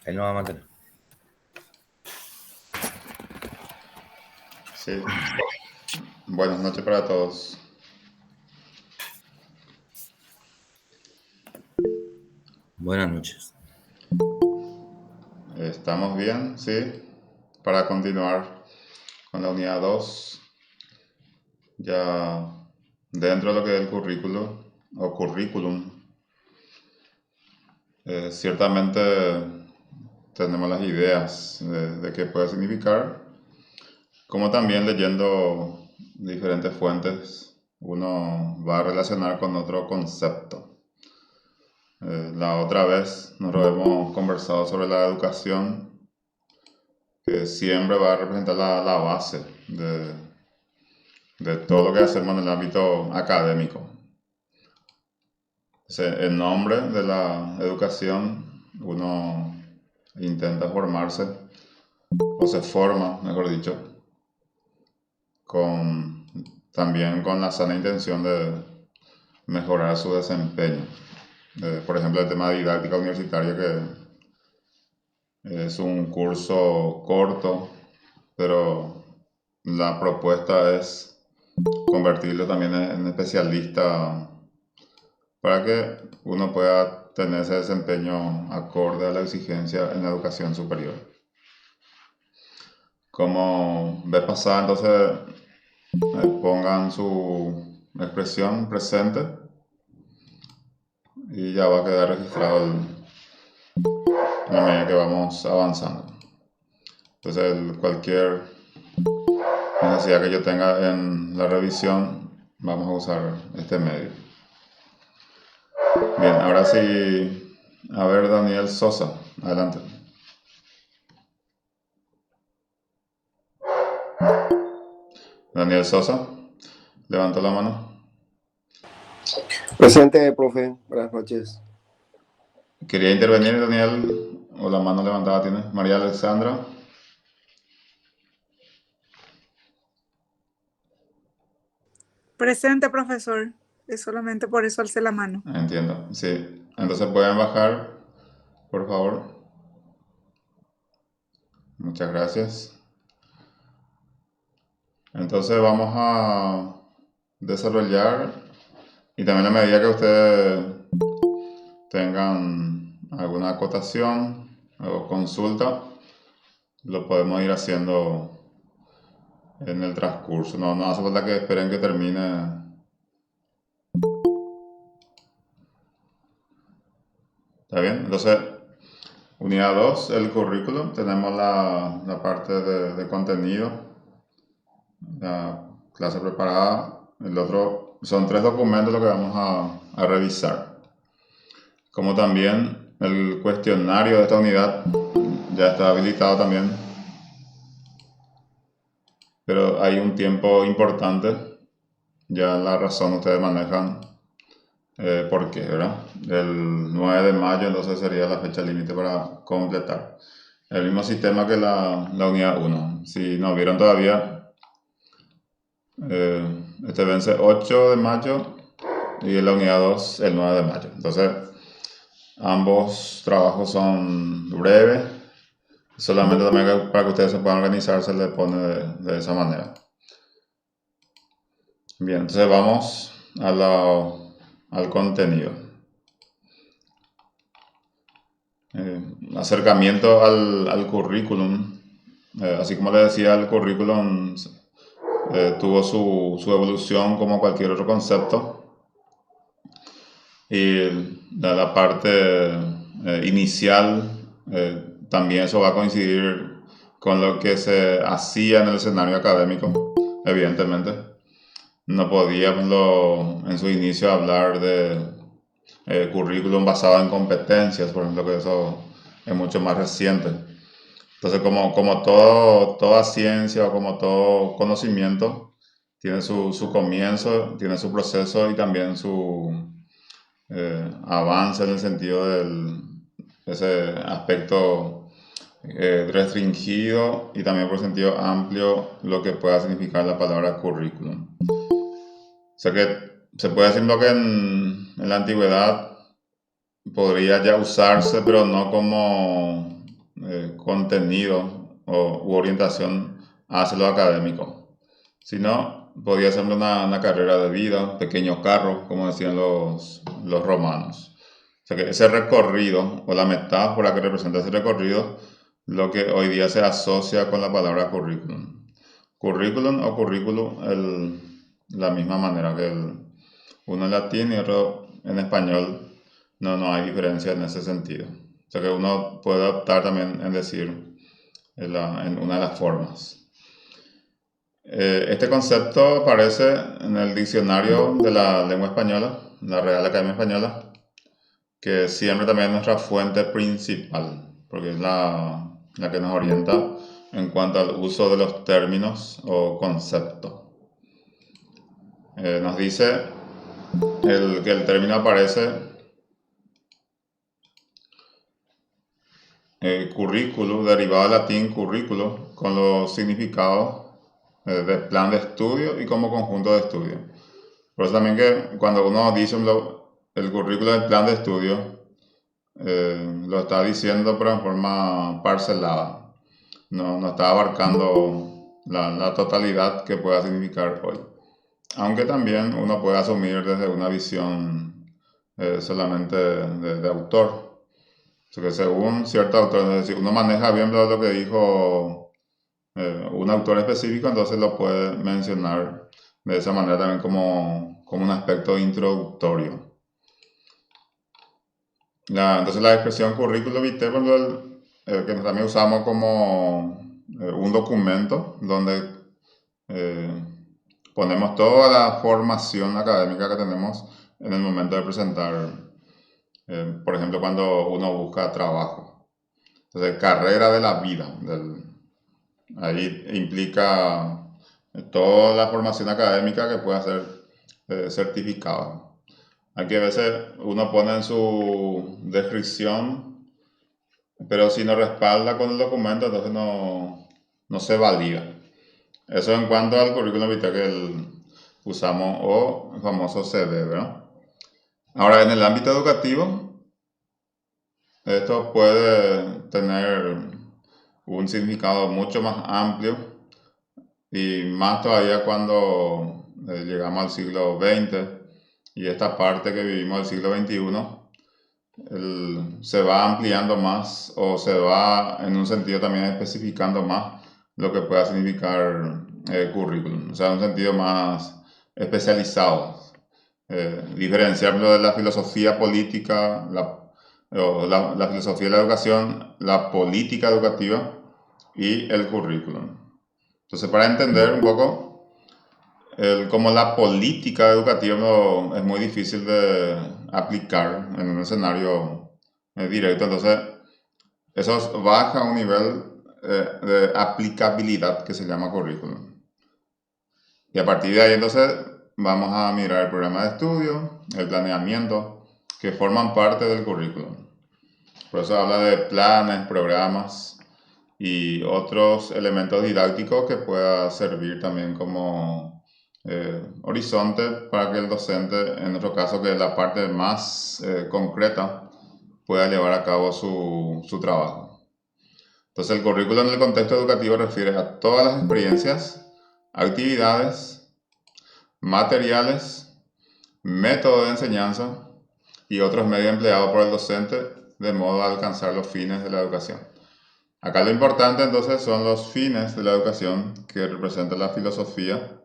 Él no va a mantener. Sí, buenas noches para todos. Buenas noches. ¿Estamos bien? Sí. Para continuar con la unidad 2, ya dentro de lo que es el currículo o currículum, ciertamente tenemos las ideas de qué puede significar, como también leyendo diferentes fuentes, uno va a relacionar con otro concepto. La otra vez nosotros hemos conversado sobre la educación, que siempre va a representar la base de todo lo que hacemos en el ámbito académico. En nombre de la educación, uno intenta formarse, o se forma, mejor dicho, con, también con la sana intención de mejorar su desempeño. Por ejemplo, el tema de didáctica universitaria, que es un curso corto, pero la propuesta es convertirlo también en especialista para que uno pueda tener ese desempeño acorde a la exigencia en la educación superior. Como vez pasada, entonces pongan su expresión presente y ya va a quedar registrado en la medida que vamos avanzando. Entonces, cualquier necesidad que yo tenga en la revisión, vamos a usar este medio. Bien, ahora sí, a ver, Daniel Sosa, adelante. Daniel Sosa, levantó la mano. Presente, profe. Buenas noches. ¿Quería intervenir, Daniel? ¿O la mano levantada tiene? María Alexandra. Presente, profesor. Es solamente por eso alcé la mano. Entiendo, sí. Entonces pueden bajar, por favor. Muchas gracias. Entonces vamos a desarrollar, y también a medida que ustedes tengan alguna acotación o consulta, lo podemos ir haciendo en el transcurso. No hace falta que esperen que termine. ¿Está bien? Entonces, unidad 2, el currículum. Tenemos la parte de contenido, la clase preparada. El otro son 3 documentos lo que vamos a revisar. Como también el cuestionario de esta unidad ya está habilitado también. Pero hay un tiempo importante. Ya la razón ustedes manejan por qué, ¿verdad? El 9 de mayo entonces sería la fecha límite para completar. El mismo sistema que la unidad 1. Si no vieron todavía, este vence 8 de mayo y en la unidad 2 el 9 de mayo. Entonces, ambos trabajos son breves. Solamente también para que ustedes se puedan organizar se les pone de esa manera. Bien, entonces vamos al contenido. Acercamiento al currículum. Así como les decía, el currículum tuvo su evolución como cualquier otro concepto. Y la parte inicial, también eso va a coincidir con lo que se hacía en el escenario académico, evidentemente. No podíamos en su inicio hablar de currículum basado en competencias, por ejemplo, que eso es mucho más reciente. Entonces, como toda ciencia o como todo conocimiento, tiene su comienzo, tiene su proceso y también su avance en el sentido de ese aspecto restringido y también por sentido amplio lo que pueda significar la palabra currículum. O sea que se puede decir que en la antigüedad podría ya usarse, pero no como contenido u orientación hacia lo académico, sino podía ser una carrera de vida, un pequeño carro, como decían los romanos. O sea que ese recorrido, o la metáfora que representa ese recorrido, lo que hoy día se asocia con la palabra currículum. Currículum o currículum, la misma manera que uno en latín y otro en español, no hay diferencia en ese sentido. O sea que uno puede optar también en decir en una de las formas. Este concepto aparece en el diccionario de la lengua española, la Real Academia Española, que siempre también es nuestra fuente principal, porque es la que nos orienta en cuanto al uso de los términos o conceptos. Nos dice que el término aparece currículo, derivado del latín currículo, con los significados de plan de estudio y como conjunto de estudio. Por eso también que cuando uno dice el currículo del plan de estudio, lo está diciendo pero en forma parcelada. No está abarcando la totalidad que pueda significar hoy. Aunque también uno puede asumir desde una visión solamente de autor. O sea que según cierto autor, si uno maneja bien lo que dijo un autor específico, entonces lo puede mencionar de esa manera también como un aspecto introductorio. Entonces la expresión currículo vitae, que también usamos como un documento donde ponemos toda la formación académica que tenemos en el momento de presentar, por ejemplo, cuando uno busca trabajo. Entonces, carrera de la vida. Ahí implica toda la formación académica que pueda ser certificada. Aquí a veces uno pone en su descripción, pero si no respalda con el documento, entonces no se valida. Eso en cuanto al currículum vitae que usamos, o el famoso CV, ¿verdad? Ahora, en el ámbito educativo, esto puede tener un significado mucho más amplio y más todavía cuando llegamos al siglo XX y esta parte que vivimos del siglo XXI se va ampliando más o se va en un sentido también especificando más lo que pueda significar currículum, o sea, en un sentido más especializado. Diferenciarlo de la filosofía política, la filosofía de la educación, la política educativa y el currículum. Entonces, para entender un poco cómo la política educativa es muy difícil de aplicar en un escenario directo, entonces eso baja a un nivel de aplicabilidad que se llama currículum. Y a partir de ahí entonces vamos a mirar el programa de estudio, el planeamiento, que forman parte del currículum. Por eso habla de planes, programas y otros elementos didácticos que pueda servir también como horizonte para que el docente, en nuestro caso que es la parte más concreta, pueda llevar a cabo su trabajo. Entonces el currículum en el contexto educativo refiere a todas las experiencias, actividades, materiales, métodos de enseñanza y otros medios empleados por el docente de modo a alcanzar los fines de la educación. Acá lo importante entonces son los fines de la educación que representa la filosofía.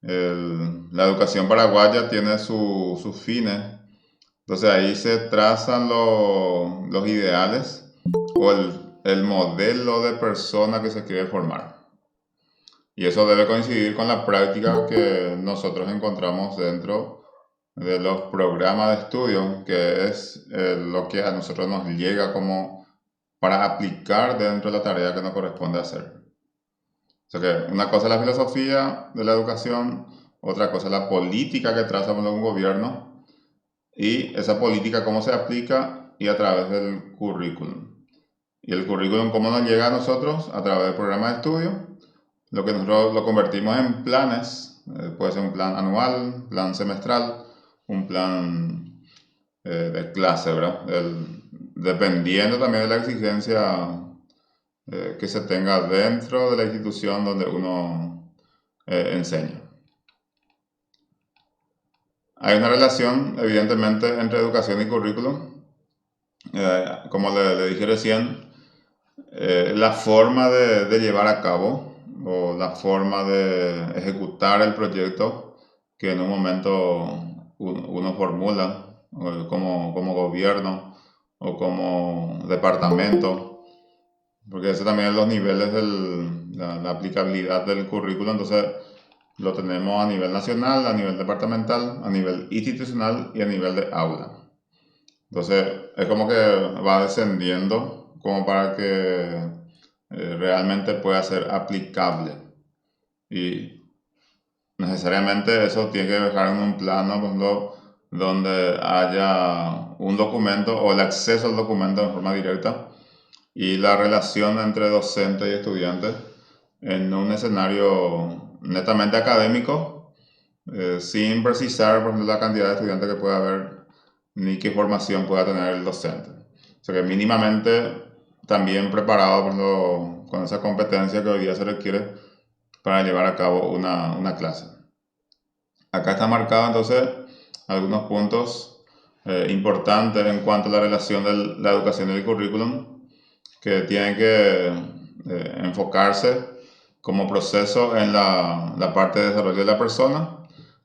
La educación paraguaya tiene sus fines, entonces ahí se trazan los ideales o el modelo de persona que se quiere formar. Y eso debe coincidir con la práctica que nosotros encontramos dentro de los programas de estudio, que es lo que a nosotros nos llega como para aplicar dentro de la tarea que nos corresponde hacer. O sea que una cosa es la filosofía de la educación, otra cosa es la política que traza un gobierno y esa política cómo se aplica y a través del currículum. Y el currículum cómo nos llega a nosotros a través del programa de estudio, lo que nosotros lo convertimos en planes, puede ser un plan anual, plan semestral, un plan de clase, ¿verdad? dependiendo también de la exigencia que se tenga dentro de la institución donde uno enseña. Hay una relación, evidentemente, entre educación y currículum. Como le dije recién, la forma de llevar a cabo o la forma de ejecutar el proyecto que en un momento uno formula como gobierno o como departamento, porque eso también es los niveles de la aplicabilidad del currículo. Entonces lo tenemos a nivel nacional, a nivel departamental, a nivel institucional y a nivel de aula. Entonces es como que va descendiendo como para que realmente pueda ser aplicable. Y necesariamente eso tiene que dejar en un plano, por ejemplo, donde haya un documento o el acceso al documento en forma directa y la relación entre docente y estudiante en un escenario netamente académico, sin precisar, por ejemplo, la cantidad de estudiantes que pueda haber ni qué formación pueda tener el docente. O sea que mínimamente también preparado, por ejemplo, con esa competencia que hoy día se requiere para llevar a cabo una clase. Acá está marcado entonces algunos puntos importantes en cuanto a la relación de la educación y el currículum, que tienen que enfocarse como proceso en la parte de desarrollo de la persona,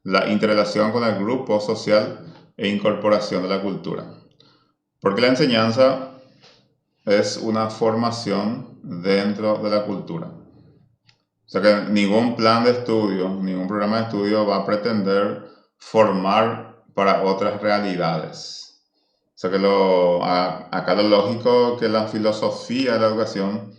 la interrelación con el grupo social e incorporación de la cultura. Porque la enseñanza es una formación dentro de la cultura. O sea que ningún plan de estudio, ningún programa de estudio va a pretender formar para otras realidades. O sea que acá lo lógico que la filosofía de la educación,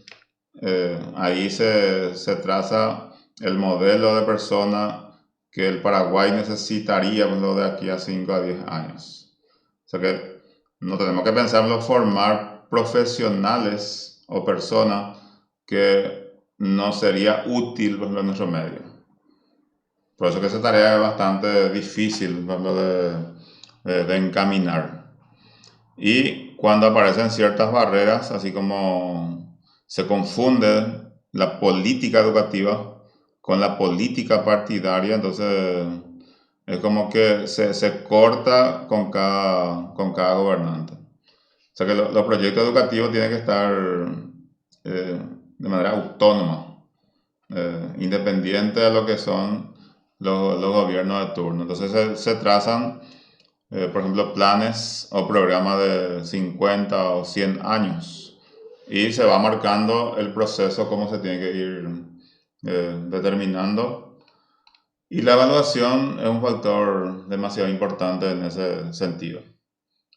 ahí se traza el modelo de persona que el Paraguay necesitaría de aquí a 5 a 10 años. O sea que no tenemos que pensar en formar profesionales o personas que no sería útil en nuestro medio. Por eso que esa tarea es bastante difícil de encaminar. Y cuando aparecen ciertas barreras, así como se confunde la política educativa con la política partidaria, entonces es como que se corta con cada gobernante. O sea que los proyectos educativos tienen que estar de manera autónoma, independiente de lo que son los gobiernos de turno. Entonces se trazan, por ejemplo, planes o programas de 50 o 100 años y se va marcando el proceso, cómo se tiene que ir determinando. Y la evaluación es un factor demasiado importante en ese sentido,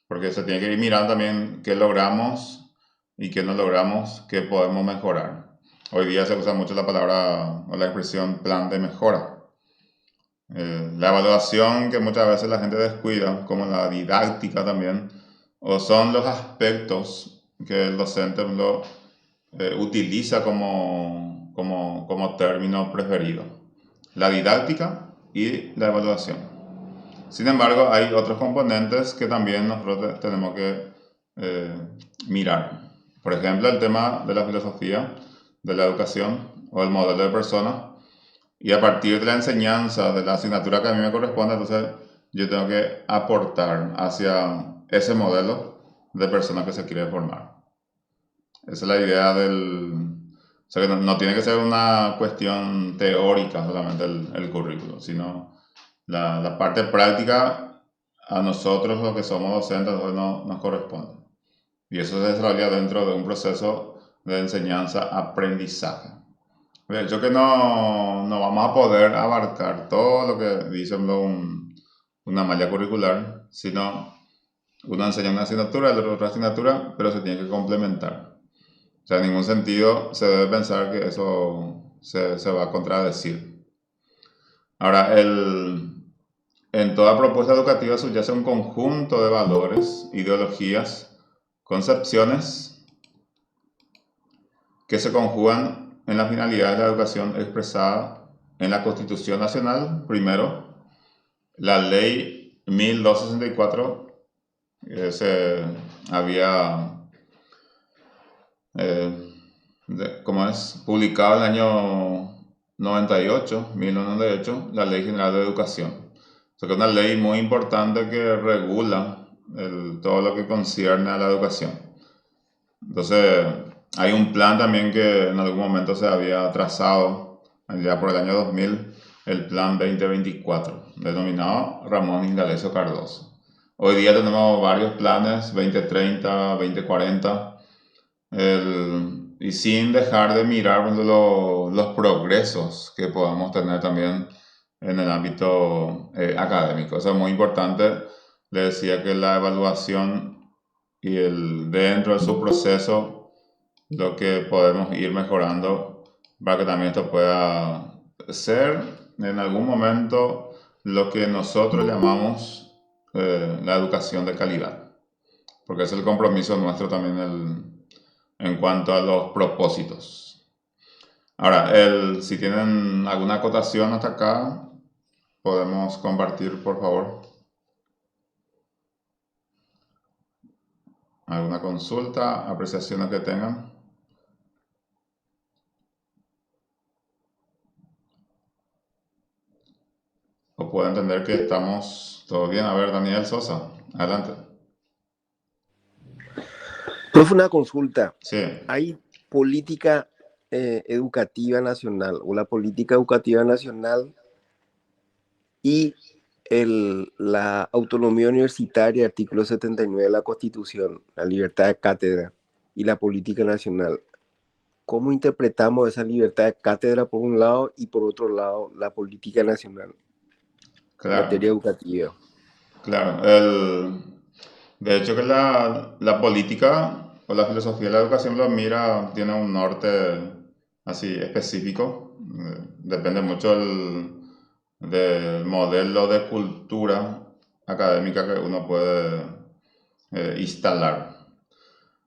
porque se tiene que ir mirando también qué logramos y qué no logramos, qué podemos mejorar. Hoy día se usa mucho la palabra o la expresión plan de mejora. La evaluación que muchas veces la gente descuida, como la didáctica también, o son los aspectos que el docente utiliza como término preferido. La didáctica y la evaluación. Sin embargo, hay otros componentes que también nosotros tenemos que mirar. Por ejemplo, el tema de la filosofía, de la educación o el modelo de persona. Y a partir de la enseñanza, de la asignatura que a mí me corresponde, entonces yo tengo que aportar hacia ese modelo de persona que se quiere formar. Esa es la idea o sea, que no tiene que ser una cuestión teórica solamente el currículo, sino la parte práctica a nosotros, los que somos docentes, nos corresponde. Y eso se desarrolla dentro de un proceso de enseñanza-aprendizaje. De hecho que no vamos a poder abarcar todo lo que dice una malla curricular, sino uno enseña una asignatura, el otro otra asignatura, pero se tiene que complementar. O sea, en ningún sentido se debe pensar que eso se va a contradecir. Ahora, en toda propuesta educativa subyace un conjunto de valores, ideologías, concepciones que se conjugan en las finalidades de la educación expresada en la Constitución Nacional, primero, la Ley 1264 Se había, ¿cómo es? Publicado en el año 1998, la Ley General de Educación. O sea, que es una ley muy importante que regula todo lo que concierne a la educación. Entonces, hay un plan también que en algún momento se había trazado, ya por el año 2000, el Plan 2024, denominado Ramón Indalecio Cardoso. Hoy día tenemos varios planes, 2030, 2040, y sin dejar de mirar los progresos que podamos tener también en el ámbito académico. Eso es muy importante. Le decía que la evaluación y dentro de su proceso, lo que podemos ir mejorando para que también esto pueda ser en algún momento lo que nosotros llamamos la educación de calidad, porque es el compromiso nuestro también en cuanto a los propósitos. Ahora, si tienen alguna acotación hasta acá, podemos compartir, por favor. ¿Alguna consulta, apreciaciones que tengan? ¿O puedo entender que estamos todo bien? A ver, Daniel Sosa, adelante. Profe, una consulta. Sí, ¿Hay política educativa nacional o la política educativa nacional y la autonomía universitaria, artículo 79 de la Constitución, la libertad de cátedra y la política nacional? ¿Cómo interpretamos esa libertad de cátedra por un lado y por otro lado la política nacional en materia claro, educativa? claro. De hecho que la política o la filosofía de la educación lo mira, tiene un norte así específico, depende mucho del modelo de cultura académica que uno puede instalar.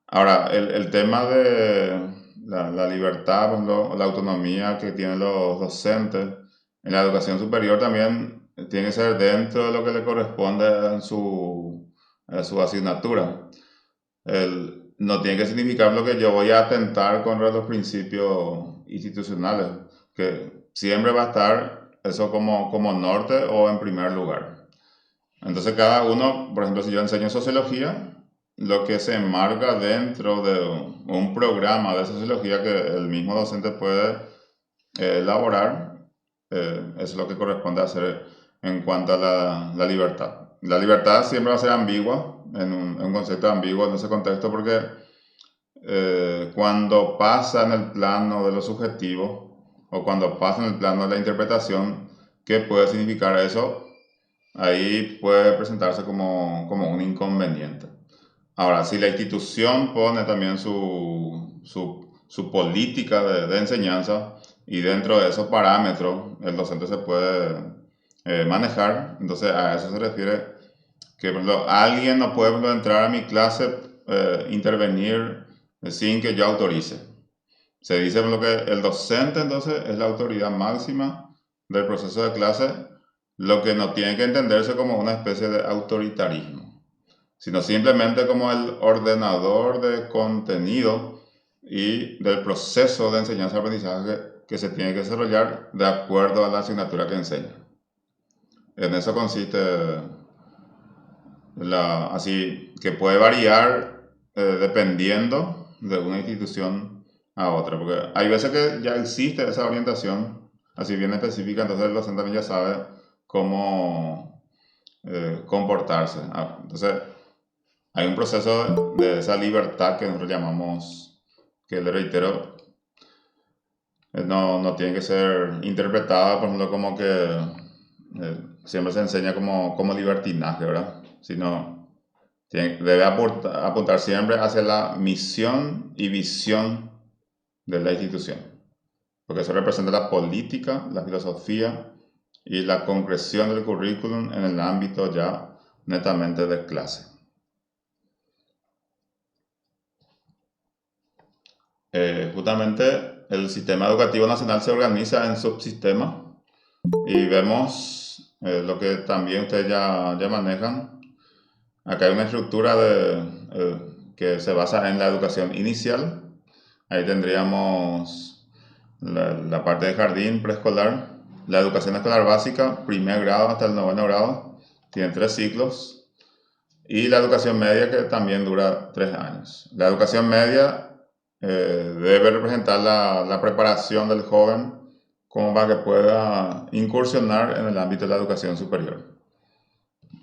Ahora, el tema de la libertad, por ejemplo, la autonomía que tienen los docentes en la educación superior también tiene que ser dentro de lo que le corresponde a su asignatura. No tiene que significar lo que yo voy a atentar contra los principios institucionales, que siempre va a estar eso como norte o en primer lugar. Entonces cada uno, por ejemplo, si yo enseño sociología, lo que se enmarca dentro de un programa de sociología que el mismo docente puede elaborar, es lo que corresponde hacer en cuanto a la libertad. La libertad siempre va a ser ambigua, en un concepto ambiguo en ese contexto, porque cuando pasa en el plano de lo subjetivo o cuando pasa en el plano de la interpretación, ¿qué puede significar eso? Ahí puede presentarse como un inconveniente. Ahora, si la institución pone también su política de enseñanza y dentro de esos parámetros el docente se puede manejar, entonces a eso se refiere que, por ejemplo, alguien no puede, por ejemplo, entrar a mi clase, intervenir sin que yo autorice. Se dice por lo que el docente entonces es la autoridad máxima del proceso de clase, lo que no tiene que entenderse como una especie de autoritarismo, sino simplemente como el ordenador de contenido y del proceso de enseñanza-aprendizaje que se tiene que desarrollar de acuerdo a la asignatura que enseña. En eso consiste así que puede variar dependiendo de una institución a otra, porque hay veces que ya existe esa orientación así bien específica, entonces el docente también ya sabe cómo comportarse. Entonces hay un proceso de esa libertad que nosotros llamamos, que le reitero, no tiene que ser interpretada, por ejemplo, como que siempre se enseña como libertinaje, ¿verdad? Sino debe apuntar siempre hacia la misión y visión de la institución, porque eso representa la política, la filosofía y la concreción del currículum en el ámbito ya netamente de clase. Justamente el sistema educativo nacional se organiza en subsistemas y vemos lo que también ustedes ya manejan, acá hay una estructura que se basa en la educación inicial. Ahí tendríamos la parte de jardín preescolar, la educación escolar básica, primer grado hasta el noveno grado, tiene 3 ciclos, y la educación media que también dura 3 años. La educación media debe representar la preparación del joven como para que pueda incursionar en el ámbito de la educación superior.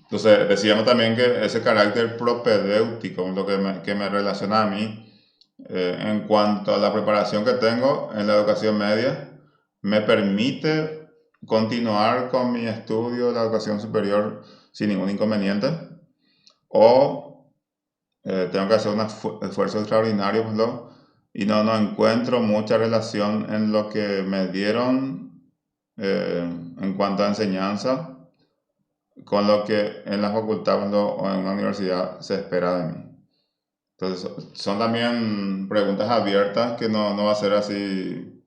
Entonces, decíamos también que ese carácter propedéutico es lo que me relaciona a mí en cuanto a la preparación que tengo en la educación media, me permite continuar con mi estudio de la educación superior sin ningún inconveniente, o tengo que hacer un esfuerzo extraordinario, ¿no? Y no encuentro mucha relación en lo que me dieron en cuanto a enseñanza con lo que en la facultad, ¿no? O en una universidad se espera de mí. Entonces, son también preguntas abiertas que no va a ser así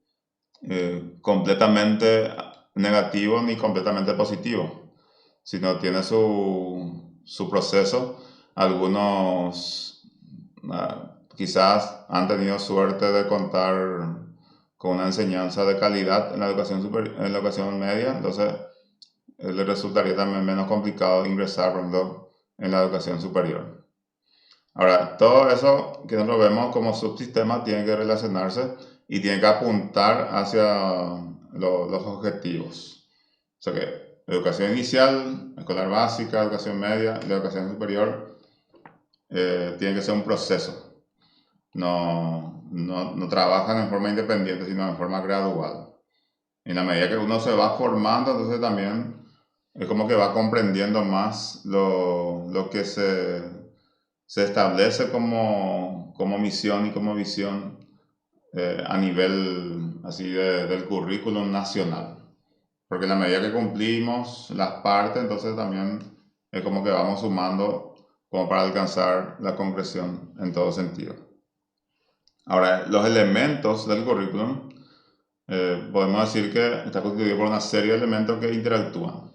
completamente negativo ni completamente positivo, sino tiene su proceso. Algunos quizás han tenido suerte de contar con una enseñanza de calidad en la educación en la educación media, entonces les resultaría también menos complicado ingresar, por ejemplo, en la educación superior. Ahora, todo eso que nosotros vemos como subsistema tiene que relacionarse y tiene que apuntar hacia los objetivos. O sea que educación inicial, escolar básica, educación media, la educación superior, tiene que ser un proceso. No trabajan en forma independiente, sino en forma gradual. En la medida que uno se va formando, entonces también es como que va comprendiendo más lo que se establece como misión y como visión a nivel así del currículum nacional. Porque en la medida que cumplimos las partes, entonces también es como que vamos sumando como para alcanzar la concreción en todo sentido. Ahora, los elementos del currículum, podemos decir que está constituido por una serie de elementos que interactúan.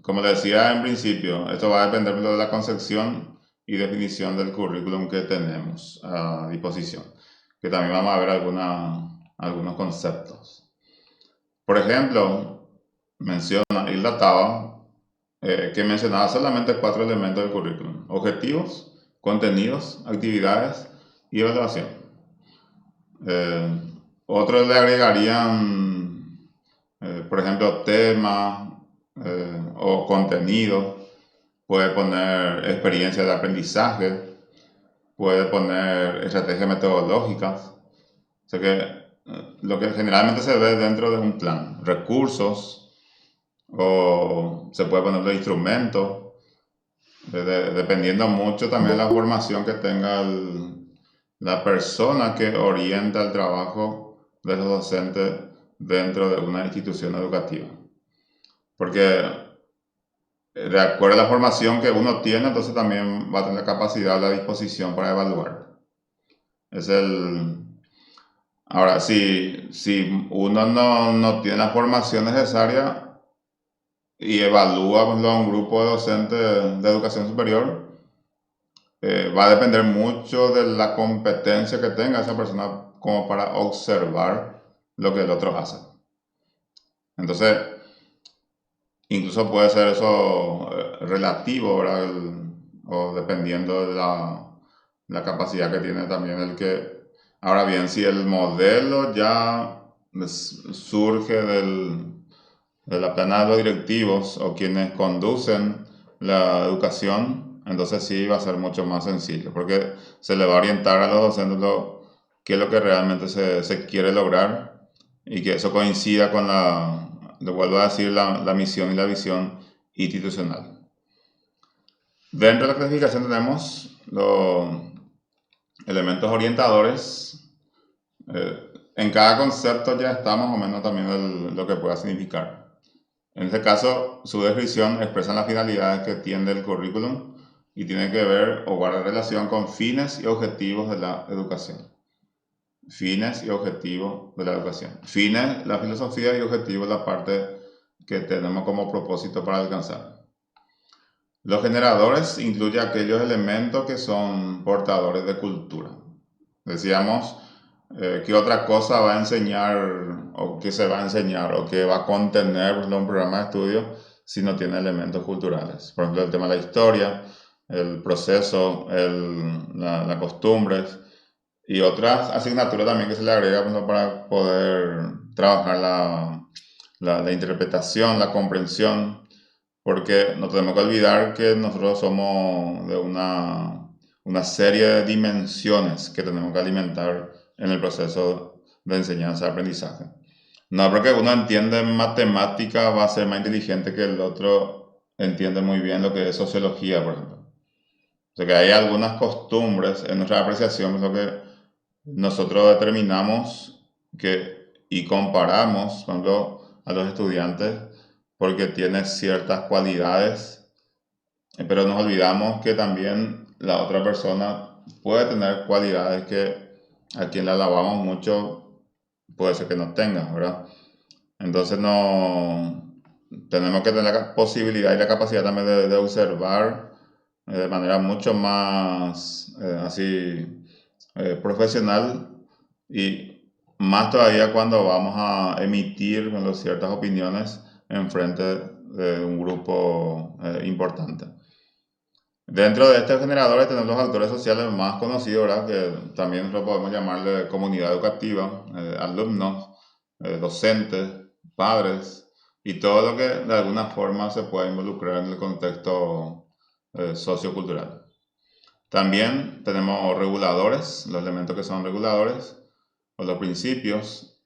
Como decía en principio, esto va a depender de la concepción y definición del currículum que tenemos a disposición, que también vamos a ver algunos conceptos. Por ejemplo, menciona Hilda Taba, que mencionaba solamente 4 elementos del currículum: objetivos, contenidos, actividades y evaluación. Otros le agregarían, por ejemplo, tema o contenido, puede poner experiencia de aprendizaje, puede poner estrategias metodológicas. O sea que lo que generalmente se ve dentro de un plan, recursos, o se puede poner los instrumentos, dependiendo mucho también de la formación que tenga la persona que orienta el trabajo de los docentes dentro de una institución educativa. Porque de acuerdo a la formación que uno tiene, entonces también va a tener capacidad, la disposición para evaluar. Ahora, si uno no tiene la formación necesaria y evalúa, por ejemplo, a un grupo de docentes de educación superior, va a depender mucho de la competencia que tenga esa persona como para observar lo que el otro hace. Entonces, incluso puede ser eso relativo, ¿verdad? O dependiendo de la capacidad que tiene también el que... Ahora bien, si el modelo ya surge de la plana de los directivos o quienes conducen la educación, entonces sí va a ser mucho más sencillo, porque se le va a orientar a los docentes qué es lo que realmente se quiere lograr y que eso coincida con le vuelvo a decir, la misión y la visión institucional. Dentro de la clasificación tenemos los elementos orientadores. En cada concepto ya está más o menos también lo que pueda significar. En este caso, su descripción expresa las finalidades que tiene el currículum y tiene que ver o guardar relación con fines y objetivos de la educación. Fines y objetivos de la educación. Fines, la filosofía, y objetivos, la parte que tenemos como propósito para alcanzar. Los generadores incluyen aquellos elementos que son portadores de cultura. Decíamos, ¿qué otra cosa va a enseñar o qué se va a enseñar o qué va a contener, por ejemplo, un programa de estudio si no tiene elementos culturales? Por ejemplo, el tema de la historia, el proceso, las costumbres y otras asignaturas también que se le agrega, por ejemplo, para poder trabajar la interpretación, la comprensión, porque no tenemos que olvidar que nosotros somos de una serie de dimensiones que tenemos que alimentar en el proceso de enseñanza-aprendizaje. No porque uno entiende matemática va a ser más inteligente que el otro entiende muy bien lo que es sociología, por ejemplo. O sea que hay algunas costumbres en nuestra apreciación, es lo que nosotros determinamos y comparamos, por ejemplo, a los estudiantes porque tiene ciertas cualidades, pero nos olvidamos que también la otra persona puede tener cualidades que a quien la alabamos mucho puede ser que no tenga, ¿verdad? Entonces no tenemos que tener la posibilidad y la capacidad también de observar de manera mucho más profesional y más todavía cuando vamos a emitir bueno, ciertas opiniones en frente de un grupo importante. Dentro de estos generadores tenemos los actores sociales más conocidos, ¿verdad? Que también lo podemos llamarle comunidad educativa, alumnos, docentes, padres y todo lo que de alguna forma se puede involucrar en el contexto sociocultural. También tenemos reguladores, los elementos que son reguladores o los principios.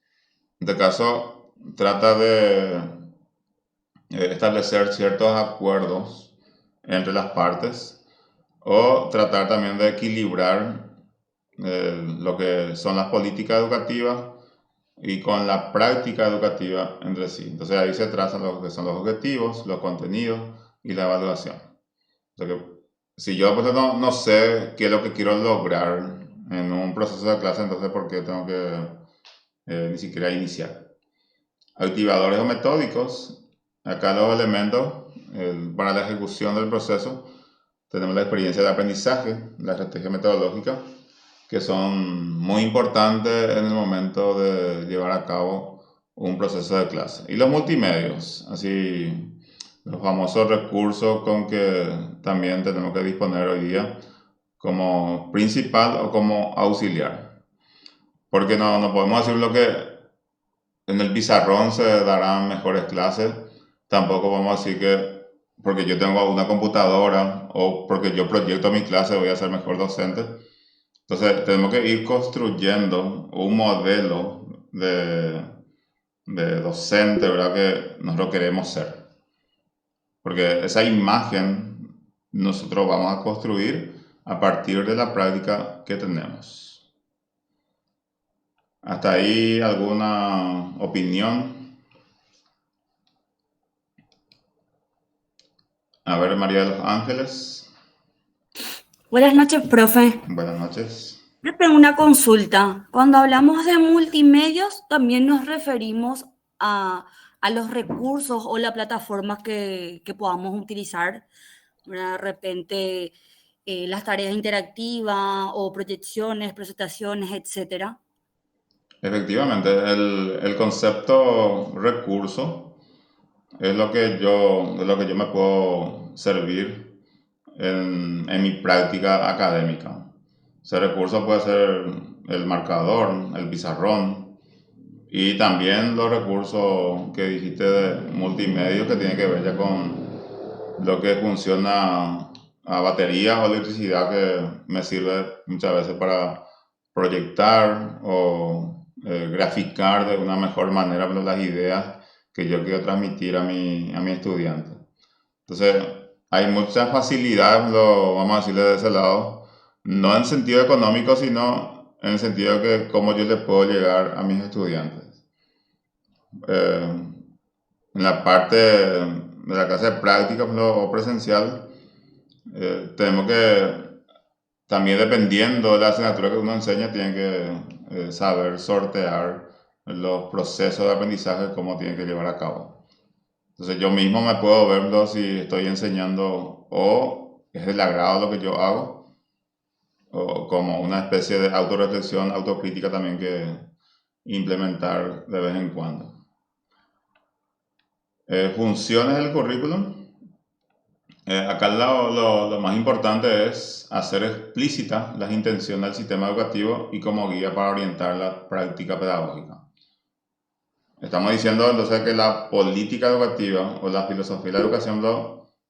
En este caso, trata de establecer ciertos acuerdos entre las partes o tratar también de equilibrar lo que son las políticas educativas y con la práctica educativa entre sí. Entonces ahí se trazan lo que son los objetivos, los contenidos y la evaluación. O sea que si yo pues, no sé qué es lo que quiero lograr en un proceso de clase, entonces ¿por qué tengo que ni siquiera iniciar? Activadores o metódicos. Acá los elementos para la ejecución del proceso tenemos la experiencia de aprendizaje, la estrategia metodológica, que son muy importantes en el momento de llevar a cabo un proceso de clase. Y los multimedios, así los famosos recursos con que también tenemos que disponer hoy día como principal o como auxiliar. Porque no podemos decir lo que en el pizarrón se darán mejores clases, tampoco podemos decir que porque yo tengo una computadora o porque yo proyecto mi clase voy a ser mejor docente. Entonces tenemos que ir construyendo un modelo de docente, ¿verdad? Que nosotros queremos ser. Porque esa imagen nosotros vamos a construir a partir de la práctica que tenemos. ¿Hasta ahí alguna opinión? A ver, María de los Ángeles. Buenas noches, profe. Buenas noches. Yo tengo una consulta. Cuando hablamos de multimedios, también nos referimos a los recursos o las plataformas que podamos utilizar. De repente, las tareas interactivas o proyecciones, presentaciones, etcétera. Efectivamente, el concepto recurso es de lo que yo me puedo servir en mi práctica académica. Ese recurso puede ser el marcador, el pizarrón y también los recursos que dijiste de multimedia que tienen que ver ya con lo que funciona a batería o electricidad que me sirve muchas veces para proyectar o graficar de una mejor manera las ideas que yo quiero transmitir a mi estudiante. Entonces, hay muchas facilidades, vamos a decirle de ese lado, no en sentido económico, sino en el sentido de que cómo yo le puedo llegar a mis estudiantes. En la parte de la clase de práctica o presencial, tenemos que, también dependiendo de la asignatura que uno enseña, tiene que saber sortear los procesos de aprendizaje, cómo tiene que llevar a cabo. Entonces yo mismo me puedo verlo si estoy enseñando o es del agrado lo que yo hago, o como una especie de autorreflexión, autocrítica también que implementar de vez en cuando. Funciones del currículum. Acá lo más importante es hacer explícitas las intenciones del sistema educativo y como guía para orientar la práctica pedagógica. Estamos diciendo entonces que la política educativa o la filosofía de la educación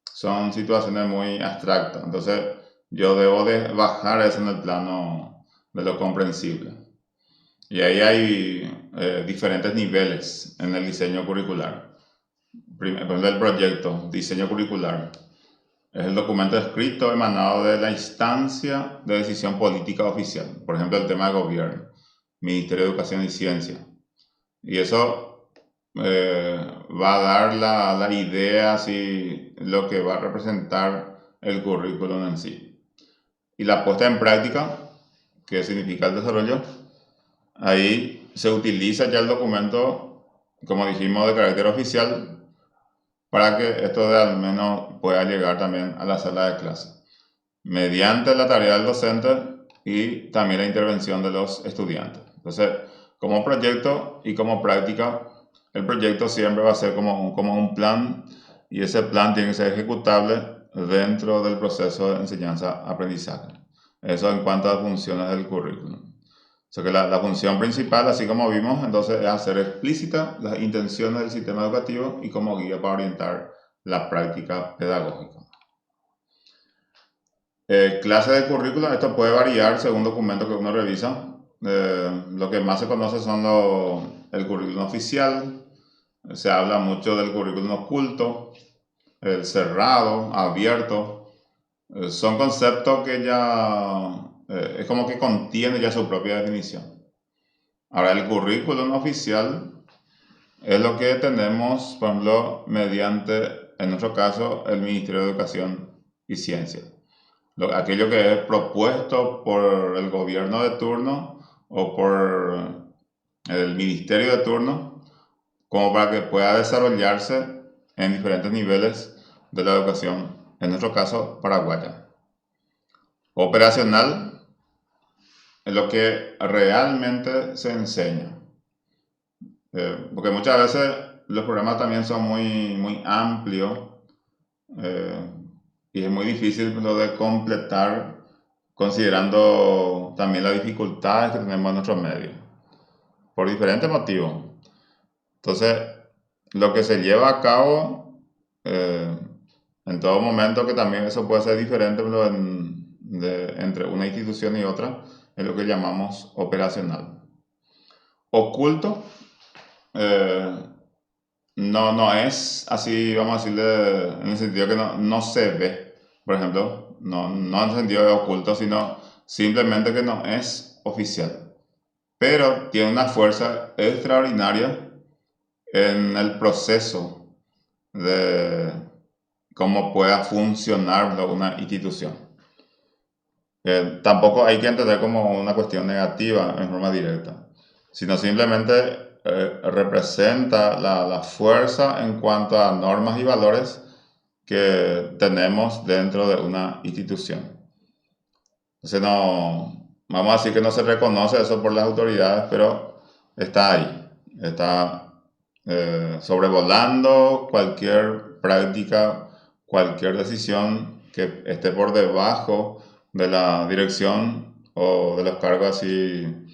son situaciones muy abstractas. Entonces yo debo de bajar eso en el plano de lo comprensible. Y ahí hay diferentes niveles en el diseño curricular. Por ejemplo, el proyecto, diseño curricular. Es el documento escrito emanado de la instancia de decisión política oficial. Por ejemplo, el tema de gobierno, Ministerio de Educación y Ciencia. Y eso va a dar la idea, así, lo que va a representar el currículum en sí. Y la puesta en práctica, que significa el desarrollo, ahí se utiliza ya el documento, como dijimos, de carácter oficial, para que esto de al menos pueda llegar también a la sala de clase, mediante la tarea del docente y también la intervención de los estudiantes. Entonces, como proyecto y como práctica, el proyecto siempre va a ser como un plan, y ese plan tiene que ser ejecutable dentro del proceso de enseñanza-aprendizaje. Eso en cuanto a funciones del currículum. O sea que la función principal, así como vimos, entonces es hacer explícita las intenciones del sistema educativo y como guía para orientar la práctica pedagógica. Clase de currículum, esto puede variar según documento que uno revisa. Lo que más se conoce son el currículum oficial. Se habla mucho del currículum oculto, el cerrado, abierto. Son conceptos que ya es como que contiene ya su propia definición. Ahora, el currículum oficial es lo que tenemos, por ejemplo, mediante, en nuestro caso, el Ministerio de Educación y Ciencia. Aquello que es propuesto por el gobierno de turno o por el ministerio de turno, como para que pueda desarrollarse en diferentes niveles de la educación, en nuestro caso, paraguaya. Operacional es lo que realmente se enseña. Porque muchas veces los programas también son muy amplios y es muy difícil lo de completar, considerando también las dificultades que tenemos en nuestros medios, por diferentes motivos. Entonces, lo que se lleva a cabo en todo momento, que también eso puede ser diferente entre una institución y otra, es lo que llamamos operacional. Oculto no es así, vamos a decirle, en el sentido que no se ve, por ejemplo, no en el sentido de oculto, sino simplemente que no es oficial, pero tiene una fuerza extraordinaria en el proceso de cómo pueda funcionar una institución. Tampoco hay que entender como una cuestión negativa en forma directa, sino simplemente representa la fuerza en cuanto a normas y valores que tenemos dentro de una institución. Entonces vamos a decir que no se reconoce eso por las autoridades, pero está ahí, está sobrevolando cualquier práctica, cualquier decisión que esté por debajo de la dirección o de los cargos así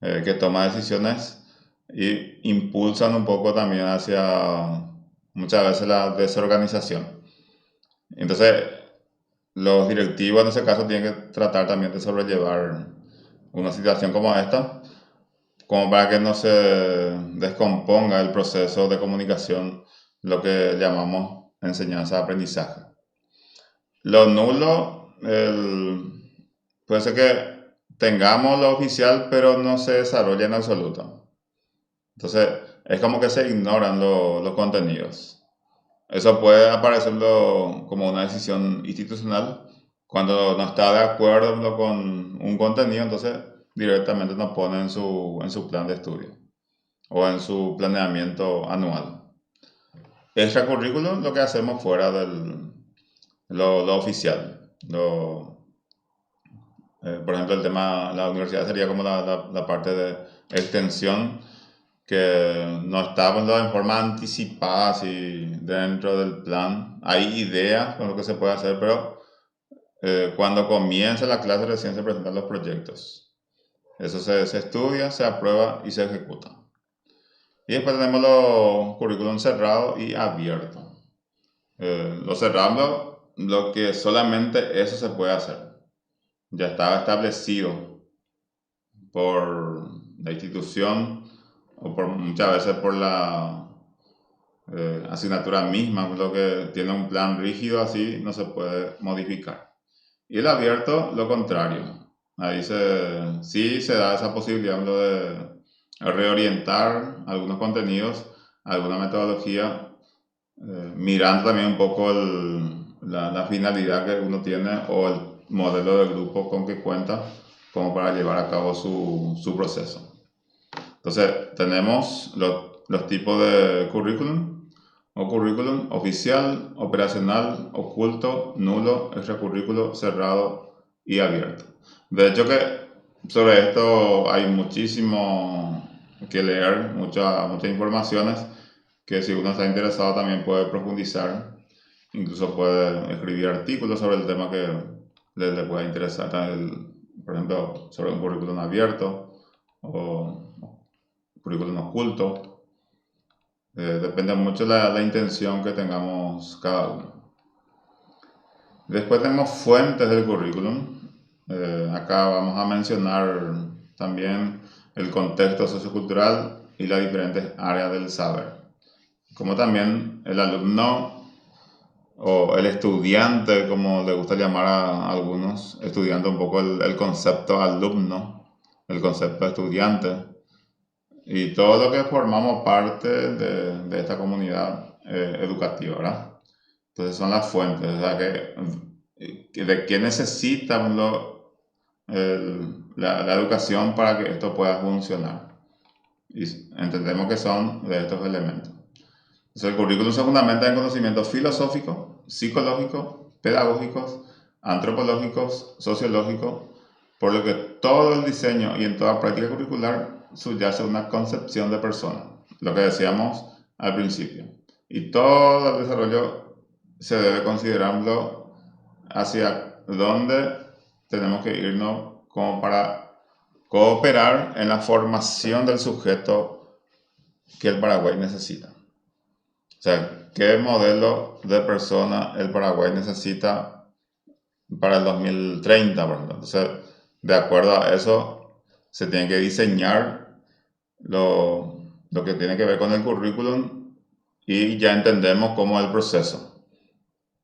que toma decisiones y impulsan un poco también hacia muchas veces la desorganización. Entonces, los directivos en ese caso tienen que tratar también de sobrellevar una situación como esta, como para que no se descomponga el proceso de comunicación, lo que llamamos enseñanza-aprendizaje. Lo nulo, puede ser que tengamos lo oficial, pero no se desarrolla en absoluto. Entonces, es como que se ignoran los contenidos. Eso puede aparecer como una decisión institucional cuando no está de acuerdo con un contenido, entonces directamente nos pone en su plan de estudio o en su planeamiento anual. extracurrículo, lo que hacemos fuera de lo oficial. Por ejemplo, el tema, la universidad sería como la parte de extensión, que no está en forma anticipada, así dentro del plan. Hay ideas con lo que se puede hacer, pero cuando comienza la clase recién se presentan los proyectos. Eso se estudia, se aprueba y se ejecuta. Y después tenemos los currículum cerrados y abiertos. Los cerrados, lo que solamente eso se puede hacer. Ya estaba establecido por la institución o muchas veces por la asignatura misma, lo que tiene un plan rígido así no se puede modificar. Y el abierto, lo contrario. Ahí sí se da esa posibilidad de reorientar algunos contenidos, alguna metodología, mirando también un poco la finalidad que uno tiene o el modelo de grupo con que cuenta como para llevar a cabo su proceso. Entonces, tenemos los tipos de currículum, o currículum oficial, operacional, oculto, nulo, extracurrículo, cerrado y abierto. De hecho que sobre esto hay muchísimo que leer, muchas informaciones que si uno está interesado también puede profundizar, incluso puede escribir artículos sobre el tema que le pueda interesar, por ejemplo, sobre un currículum abierto o currículum oculto. Depende mucho de la intención que tengamos cada uno. Después tenemos fuentes del currículum. Acá vamos a mencionar también el contexto sociocultural y las diferentes áreas del saber. Como también el alumno o el estudiante, como le gusta llamar a algunos, estudiando un poco el concepto alumno, el concepto estudiante, y todo lo que formamos parte de esta comunidad educativa, ¿verdad? Entonces son las fuentes, o sea, de qué necesita la educación para que esto pueda funcionar. Y entendemos que son de estos elementos. Entonces, el currículum se fundamenta en conocimientos filosóficos, psicológicos, pedagógicos, antropológicos, sociológicos, por lo que todo el diseño y en toda práctica curricular subyace una concepción de persona, lo que decíamos al principio. Y todo el desarrollo se debe considerarlo hacia dónde tenemos que irnos como para cooperar en la formación del sujeto que el Paraguay necesita. O sea, ¿qué modelo de persona el Paraguay necesita para el 2030, por ejemplo? Entonces, de acuerdo a eso, se tiene que diseñar lo que tiene que ver con el currículum y ya entendemos cómo es el proceso.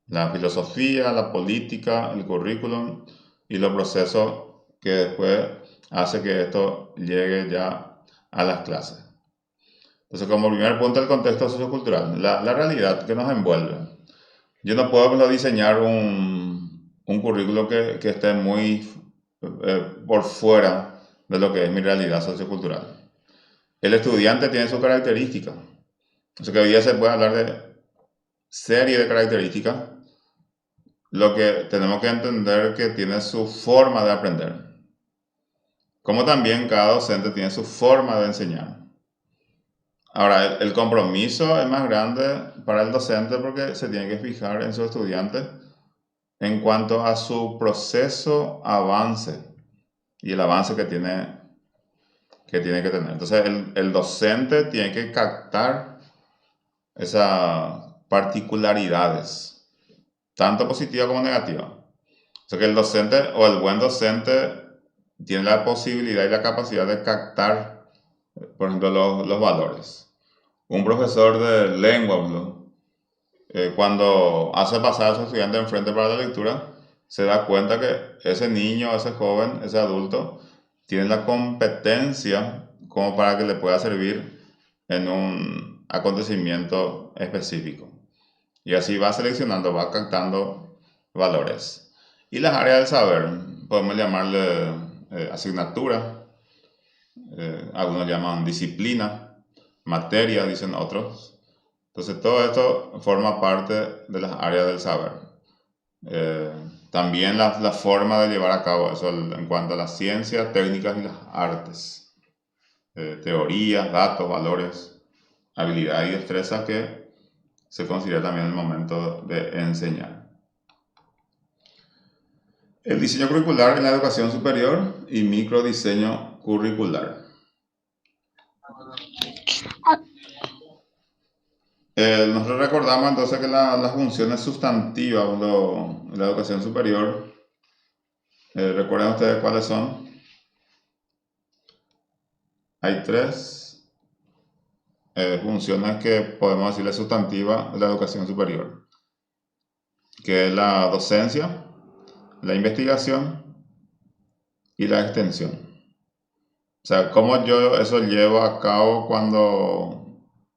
La filosofía, la política, el currículum y los procesos que después hace que esto llegue ya a las clases. Entonces, como primer punto, el contexto sociocultural, la realidad que nos envuelve. Yo no puedo diseñar un currículo que esté muy por fuera de lo que es mi realidad sociocultural. El estudiante tiene sus características. O sea que hoy día se puede hablar de serie de características. Lo que tenemos que entender que tiene su forma de aprender. Como también cada docente tiene su forma de enseñar. Ahora, el compromiso es más grande para el docente porque se tiene que fijar en su estudiante en cuanto a su proceso avance y el avance que tiene que tener. Entonces, el docente tiene que captar esas particularidades, tanto positivas como negativas. O sea, que el docente o el buen docente tiene la posibilidad y la capacidad de captar, por ejemplo, los valores. Un profesor de lengua, cuando hace pasar a su estudiante enfrente para la lectura, se da cuenta que ese niño, ese joven, ese adulto, tiene la competencia como para que le pueda servir en un acontecimiento específico. Y así va seleccionando, va captando valores. Y las áreas del saber, podemos llamarle asignatura, algunos llaman disciplina, materia, dicen otros, Entonces, todo esto forma parte de las áreas del saber. También la forma de llevar a cabo eso en cuanto a las ciencias, técnicas y las artes. Teorías, datos, valores, habilidades y destrezas que se considera también el momento de enseñar. El diseño curricular en la educación superior y microdiseño curricular. Nosotros recordamos entonces que las funciones sustantivas de la educación superior, ¿recuerdan ustedes cuáles son? Hay 3 funciones que podemos decirle sustantivas de la educación superior, que es la docencia, la investigación y la extensión. O sea, cómo yo eso llevo a cabo cuando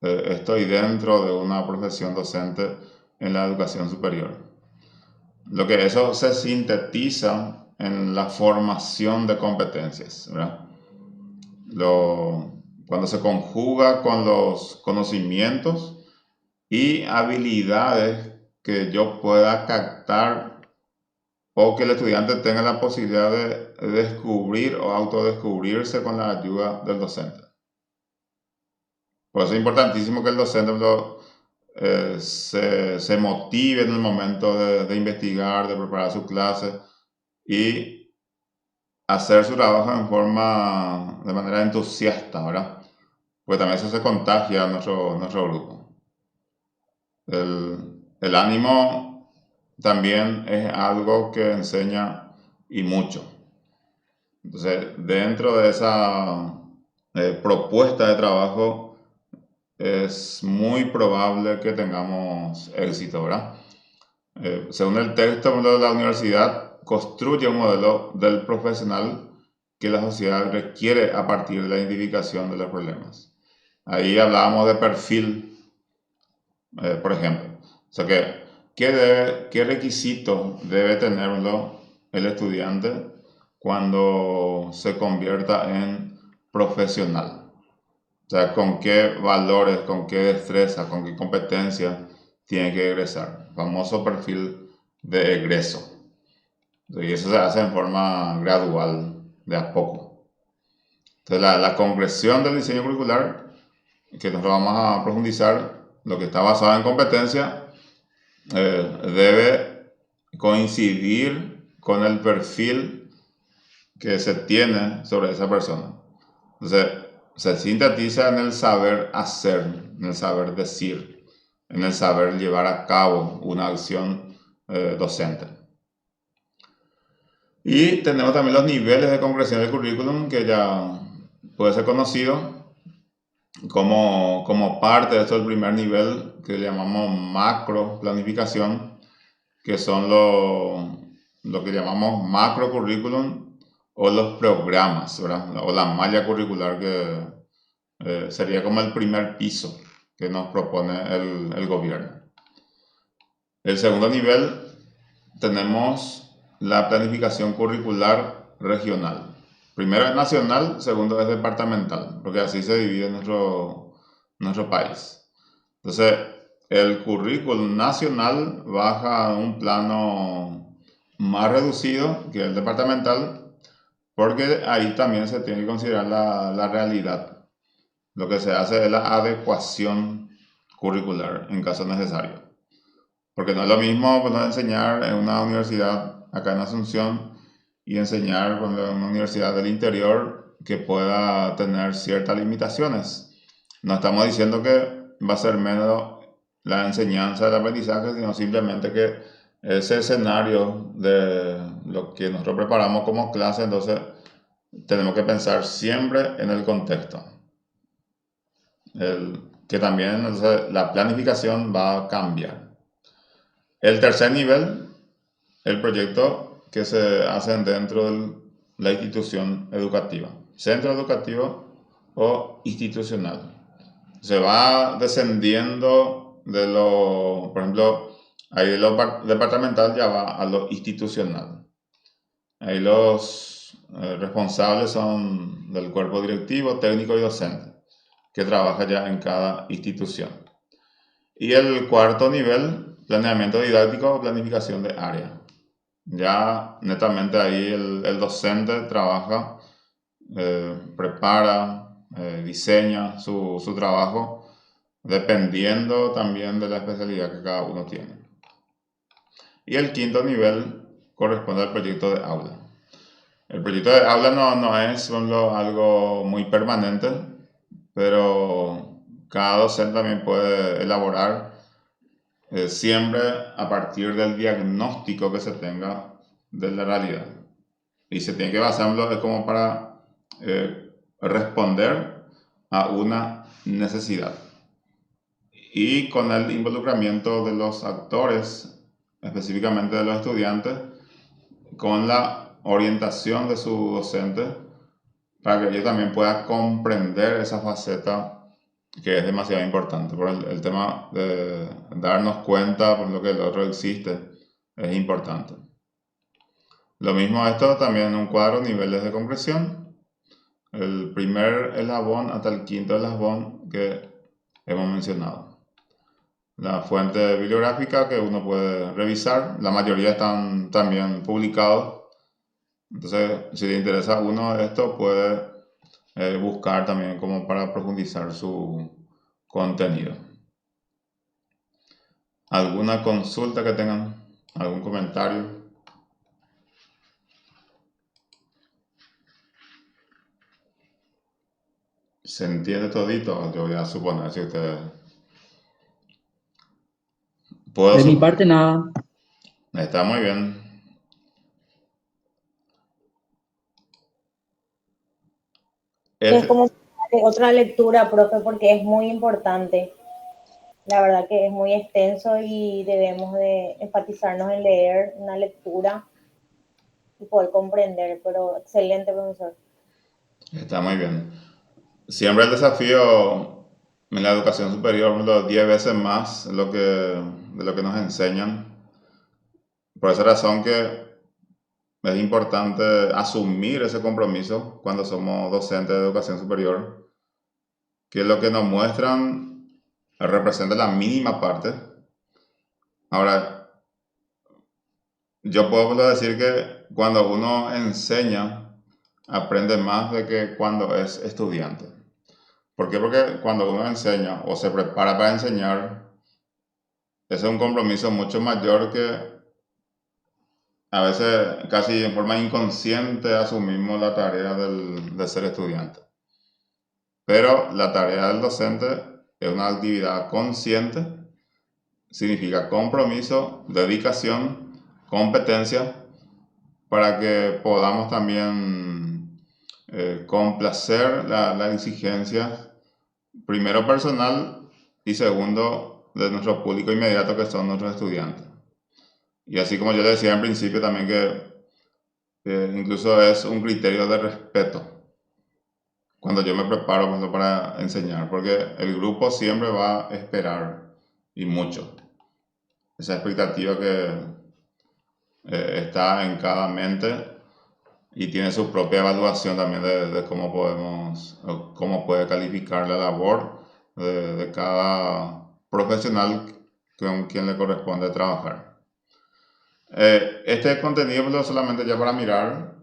estoy dentro de una profesión docente en la educación superior. Lo que eso se sintetiza en la formación de competencias, ¿verdad? Cuando se conjuga con los conocimientos y habilidades que yo pueda captar o que el estudiante tenga la posibilidad de descubrir o autodescubrirse con la ayuda del docente. Por eso es importantísimo que el docente se motive en el momento de investigar, de preparar su clase y hacer su trabajo de manera entusiasta, ¿verdad? Porque también eso se contagia a nuestro grupo. El ánimo también es algo que enseña y mucho. Entonces, dentro de esa propuesta de trabajo, es muy probable que tengamos éxito, ¿verdad? Según el texto de la universidad, construye un modelo del profesional que la sociedad requiere a partir de la identificación de los problemas. Ahí hablábamos de perfil, por ejemplo. O sea, ¿qué requisito debe tenerlo el estudiante cuando se convierta en profesional? O sea, con qué valores, con qué destreza, con qué competencia tiene que egresar. El famoso perfil de egreso. Y eso se hace en forma gradual, de a poco. Entonces, la concreción del diseño curricular, que nosotros vamos a profundizar, lo que está basado en competencia, debe coincidir con el perfil que se tiene sobre esa persona. Entonces, se sintetiza en el saber hacer, en el saber decir, en el saber llevar a cabo una acción docente. Y tenemos también los niveles de concreción del currículum, que ya puede ser conocido como parte de esto del primer nivel, que le llamamos macro planificación, que son lo que llamamos macro currículum, o los programas, ¿verdad? O la malla curricular, que sería como el primer piso que nos propone el gobierno. El segundo nivel tenemos la planificación curricular regional. Primero es nacional, segundo es departamental, porque así se divide nuestro país. Entonces, el currículum nacional baja a un plano más reducido que el departamental, porque ahí también se tiene que considerar la realidad. Lo que se hace es la adecuación curricular en caso necesario. Porque no es lo mismo enseñar en una universidad acá en Asunción y enseñar en una universidad del interior que pueda tener ciertas limitaciones. No estamos diciendo que va a ser menos la enseñanza del aprendizaje, sino simplemente que ese escenario de lo que nosotros preparamos como clase, entonces tenemos que pensar siempre en el contexto. Que también entonces, la planificación va a cambiar. El tercer nivel, el proyecto que se hace dentro de la institución educativa, centro educativo o institucional. Se va descendiendo por ejemplo, ahí de lo departamental ya va a lo institucional. Ahí los responsables son del cuerpo directivo, técnico y docente, que trabaja ya en cada institución. Y el cuarto nivel, planeamiento didáctico o planificación de área. Ya netamente ahí el docente trabaja, prepara, diseña su trabajo, dependiendo también de la especialidad que cada uno tiene. Y el quinto nivel corresponde al proyecto de aula. El proyecto de aula no es solo algo muy permanente, pero cada docente también puede elaborar siempre a partir del diagnóstico que se tenga de la realidad. Y se tiene que basarlo es como para responder a una necesidad. Y con el involucramiento de los actores, específicamente de los estudiantes, con la orientación de su docente, para que ellos también puedan comprender esa faceta que es demasiado importante. Por el tema de darnos cuenta por lo que el otro existe es importante. Lo mismo esto también en un cuadro, niveles de comprensión. El primer eslabón hasta el quinto eslabón que hemos mencionado. La fuente bibliográfica que uno puede revisar, la mayoría están también publicados. Entonces, si le interesa a uno esto, puede buscar también como para profundizar su contenido. ¿Alguna consulta que tengan? ¿Algún comentario? ¿Se entiende todito? Yo voy a suponer si ustedes... De mi parte, nada. Está muy bien. Es como otra lectura, profe, porque es muy importante. La verdad que es muy extenso y debemos de enfatizarnos en leer una lectura y poder comprender, pero excelente, profesor. Está muy bien. Siempre el desafío en la educación superior, los 10 veces más de lo que nos enseñan. Por esa razón que es importante asumir ese compromiso cuando somos docentes de educación superior, que lo que nos muestran representa la mínima parte. Ahora, yo puedo decir que cuando uno enseña, aprende más de que cuando es estudiante. ¿Por qué? Porque cuando uno enseña o se prepara para enseñar, ese es un compromiso mucho mayor que a veces casi en forma inconsciente asumimos la tarea de ser estudiante. Pero la tarea del docente es una actividad consciente, significa compromiso, dedicación, competencia, para que podamos también complacer la exigencia, primero personal y segundo de nuestro público inmediato que son nuestros estudiantes. Y así como yo le decía en principio también que incluso es un criterio de respeto cuando yo me preparo para enseñar, porque el grupo siempre va a esperar y mucho esa expectativa que está en cada mente y tiene su propia evaluación también de cómo puede calificar la labor de cada profesional con quien le corresponde trabajar. Este contenido no solamente ya para mirar,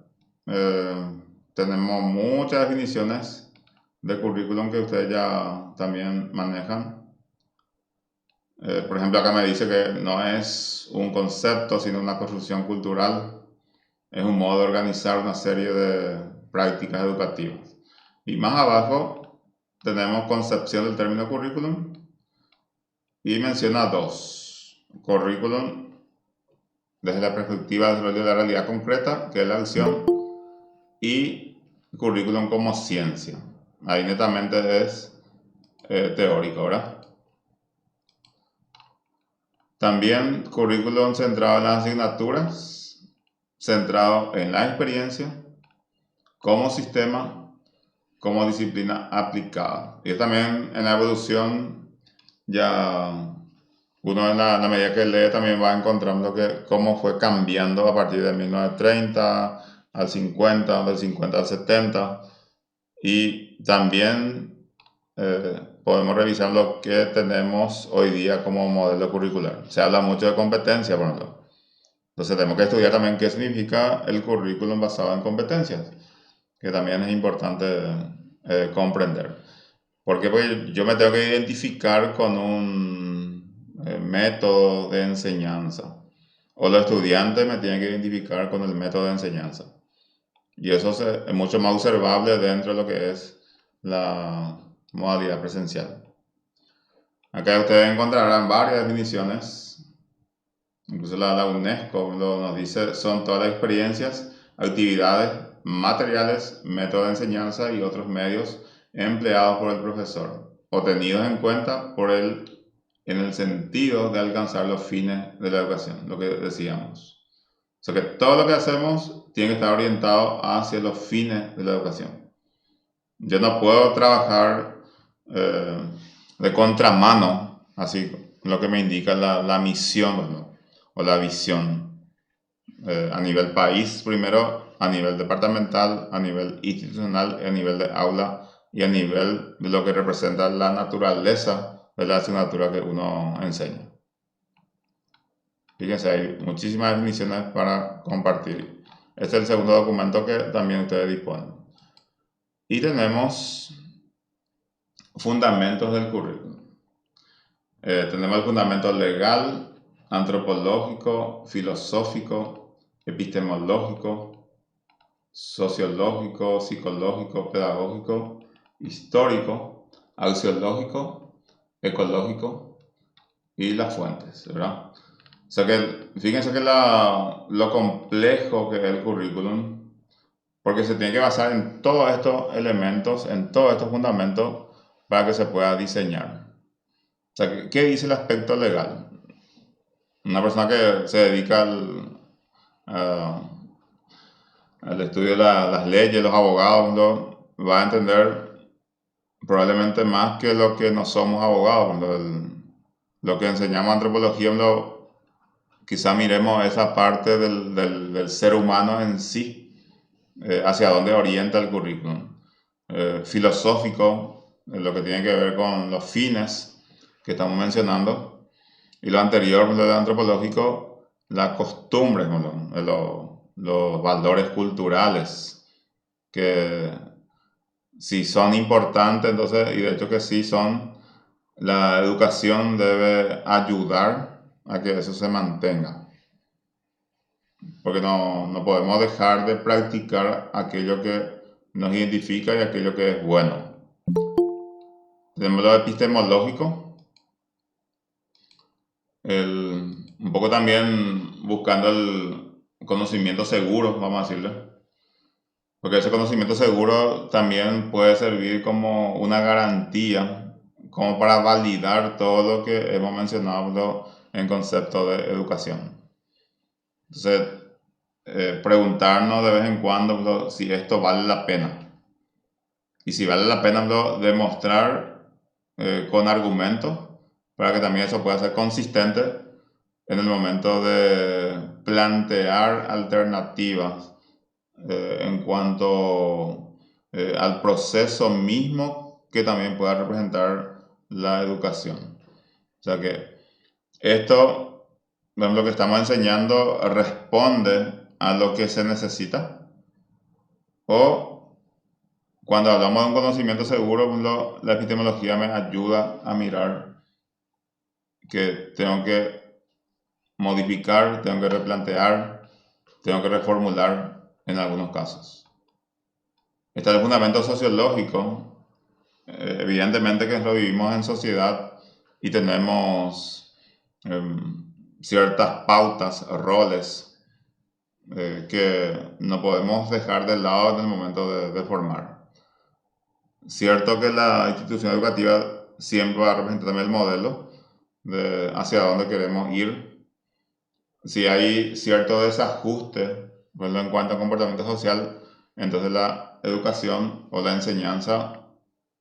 tenemos muchas definiciones de currículum que ustedes ya también manejan. Por ejemplo, acá me dice que no es un concepto, sino una construcción cultural. Es un modo de organizar una serie de prácticas educativas. Y más abajo tenemos concepción del término currículum y menciona dos. Currículum desde la perspectiva del desarrollo de la realidad concreta, que es la acción, y currículum como ciencia. Ahí netamente es teórico, ¿verdad? También currículum centrado en las asignaturas, centrado en la experiencia, como sistema, como disciplina aplicada. Y también en la evolución ya... Uno en la medida que lee también va encontrando cómo fue cambiando a partir de 1930 al 50, del 50 al 70. Y también podemos revisar lo que tenemos hoy día como modelo curricular. Se habla mucho de competencia, por ejemplo. Entonces tenemos que estudiar también qué significa el currículum basado en competencias, que también es importante comprender. ¿Por qué? Porque yo me tengo que identificar con un método de enseñanza, o los estudiantes me tienen que identificar con el método de enseñanza. Y eso es mucho más observable dentro de lo que es la modalidad presencial. Acá ustedes encontrarán varias definiciones, incluso la UNESCO nos dice, son todas las experiencias, actividades, materiales, métodos de enseñanza y otros medios empleados por el profesor, o tenidos en cuenta por él en el sentido de alcanzar los fines de la educación, lo que decíamos. O sea que todo lo que hacemos tiene que estar orientado hacia los fines de la educación. Yo no puedo trabajar de contramano, así lo que me indica la misión, ¿no? O la visión a nivel país primero, a nivel departamental, a nivel institucional, a nivel de aula y a nivel de lo que representa la naturaleza de la asignatura que uno enseña. Fíjense, hay muchísimas definiciones para compartir. Este es el segundo documento que también ustedes disponen. Y tenemos fundamentos del currículum. Tenemos el fundamento legal, antropológico, filosófico, epistemológico, sociológico, psicológico, pedagógico, histórico, axiológico, ecológico y las fuentes, ¿verdad? O sea que fíjense que lo complejo que es el currículum, porque se tiene que basar en todos estos elementos, en todos estos fundamentos para que se pueda diseñar. O sea, ¿qué dice el aspecto legal? Una persona que se dedica al estudio de las leyes, los abogados, va a entender probablemente más que lo que no somos abogados. Lo que enseñamos antropología, quizá miremos esa parte del ser humano en sí, hacia dónde orienta el currículum. Filosófico, lo que tiene que ver con los fines que estamos mencionando, y lo anterior, lo antropológico, las costumbres, los valores culturales, que si son importantes, entonces, y de hecho que sí son, la educación debe ayudar a que eso se mantenga. Porque no podemos dejar de practicar aquello que nos identifica y aquello que es bueno. Tenemos lo epistemológico, un poco también buscando el conocimiento seguro, vamos a decirle. Porque ese conocimiento seguro también puede servir como una garantía, como para validar todo lo que hemos mencionado en concepto de educación. Entonces, preguntarnos de vez en cuando si esto vale la pena. Y si vale la pena demostrar con argumentos, para que también eso pueda ser consistente en el momento de plantear alternativas en cuanto al proceso mismo que también pueda representar la educación. O sea que esto, lo que estamos enseñando, responde a lo que se necesita, o cuando hablamos de un conocimiento seguro, la epistemología me ayuda a mirar que tengo que modificar, tengo que replantear, tengo que reformular en algunos casos. Está el fundamento sociológico. Evidentemente que lo vivimos en sociedad y tenemos ciertas pautas, roles que no podemos dejar de lado en el momento de formar. Cierto que la institución educativa siempre va a representar también el modelo de hacia dónde queremos ir. Si hay cierto desajuste, pues en cuanto a comportamiento social, entonces la educación o la enseñanza,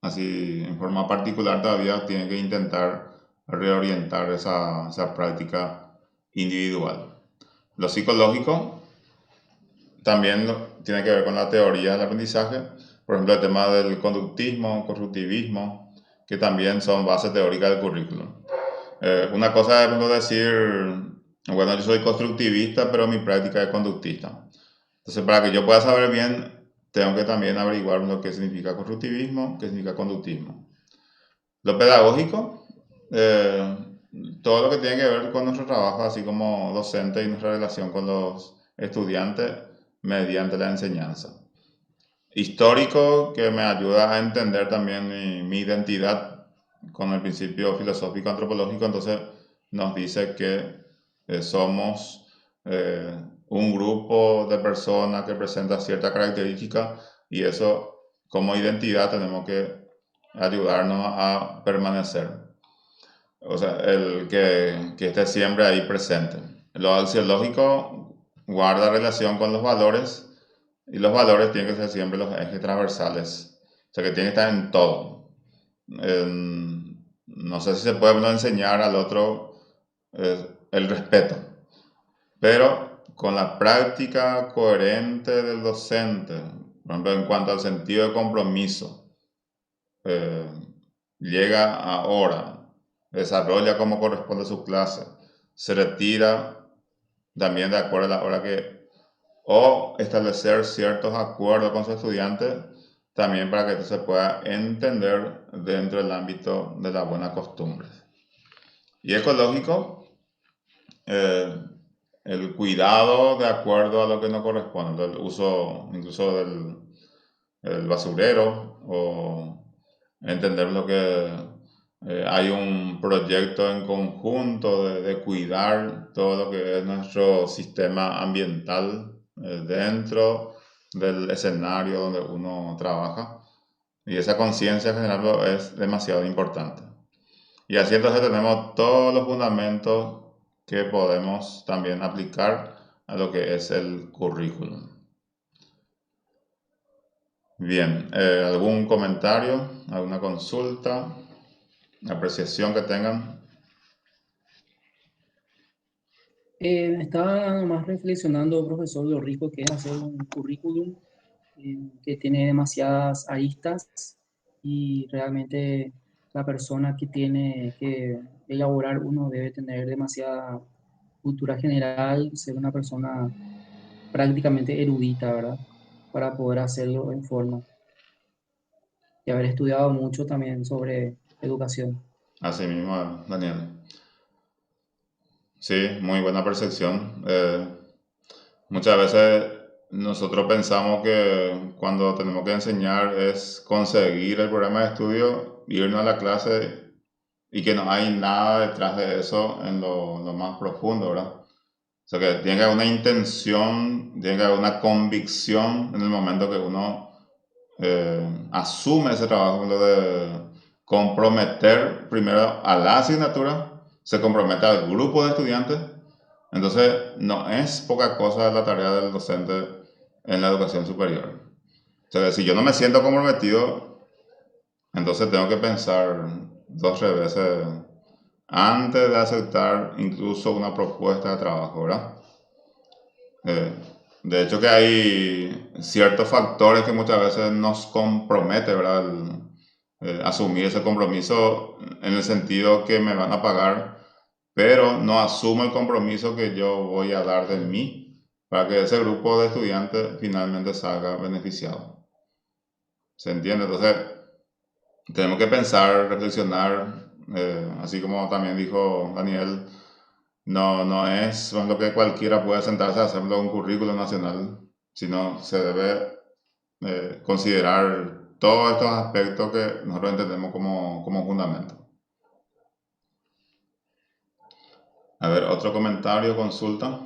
así en forma particular todavía, tiene que intentar reorientar esa práctica individual. Lo psicológico también tiene que ver con la teoría del aprendizaje, por ejemplo el tema del conductismo, constructivismo, que también son base teórica del currículum. Una cosa es, por ejemplo, decir, bueno, yo soy constructivista, pero mi práctica es conductista. Entonces, para que yo pueda saber bien, tengo que también averiguar lo que significa constructivismo, qué significa conductismo. Lo pedagógico, todo lo que tiene que ver con nuestro trabajo, así como docente y nuestra relación con los estudiantes mediante la enseñanza. Histórico, que me ayuda a entender también mi identidad con el principio filosófico antropológico, entonces nos dice que somos un grupo de personas que presenta cierta característica y eso como identidad tenemos que ayudarnos a permanecer. O sea, el que esté siempre ahí presente. Lo axiológico guarda relación con los valores y los valores tienen que ser siempre los ejes transversales. O sea, que tienen que estar en todo. No sé si se puede no enseñar al otro el respeto, pero con la práctica coherente del docente, por ejemplo, en cuanto al sentido de compromiso, llega a hora, desarrolla como corresponde su clase, se retira también de acuerdo a la hora que, o establecer ciertos acuerdos con sus estudiantes, también para que esto se pueda entender dentro del ámbito de las buenas costumbres. Y ecológico, el cuidado de acuerdo a lo que nos corresponde, el uso incluso del basurero, o entender lo que hay un proyecto en conjunto de cuidar todo lo que es nuestro sistema ambiental dentro del escenario donde uno trabaja. Y esa conciencia general es demasiado importante. Y así entonces tenemos todos los fundamentos que podemos también aplicar a lo que es el currículum. Bien, ¿algún comentario, alguna consulta, apreciación que tengan? Estaba nomás reflexionando, profesor, lo rico que es hacer un currículum que tiene demasiadas aristas y realmente la persona que tiene que elaborar uno debe tener demasiada cultura general, ser una persona prácticamente erudita, ¿verdad? Para poder hacerlo en forma y haber estudiado mucho también sobre educación. Así mismo, Daniel. Sí, muy buena percepción. Muchas veces nosotros pensamos que cuando tenemos que enseñar es conseguir el programa de estudio, irnos a la clase y que no hay nada detrás de eso en lo más profundo, ¿verdad? O sea que tiene que haber una intención, tiene que haber una convicción en el momento que uno asume ese trabajo, lo de comprometer primero a la asignatura, se compromete al grupo de estudiantes. Entonces, no es poca cosa la tarea del docente en la educación superior. O sea, si yo no me siento comprometido, entonces tengo que pensar 2 o 3 veces antes de aceptar incluso una propuesta de trabajo, ¿verdad? De hecho que hay ciertos factores que muchas veces nos comprometen, ¿verdad? Asumir ese compromiso en el sentido que me van a pagar, pero no asumo el compromiso que yo voy a dar de mí para que ese grupo de estudiantes finalmente salga beneficiado. ¿Se entiende? Entonces, tenemos que pensar, reflexionar, así como también dijo Daniel, no es lo que cualquiera puede sentarse a hacerlo un currículo nacional, sino se debe considerar todos estos aspectos que nosotros entendemos como fundamento. A ver, otro comentario, consulta.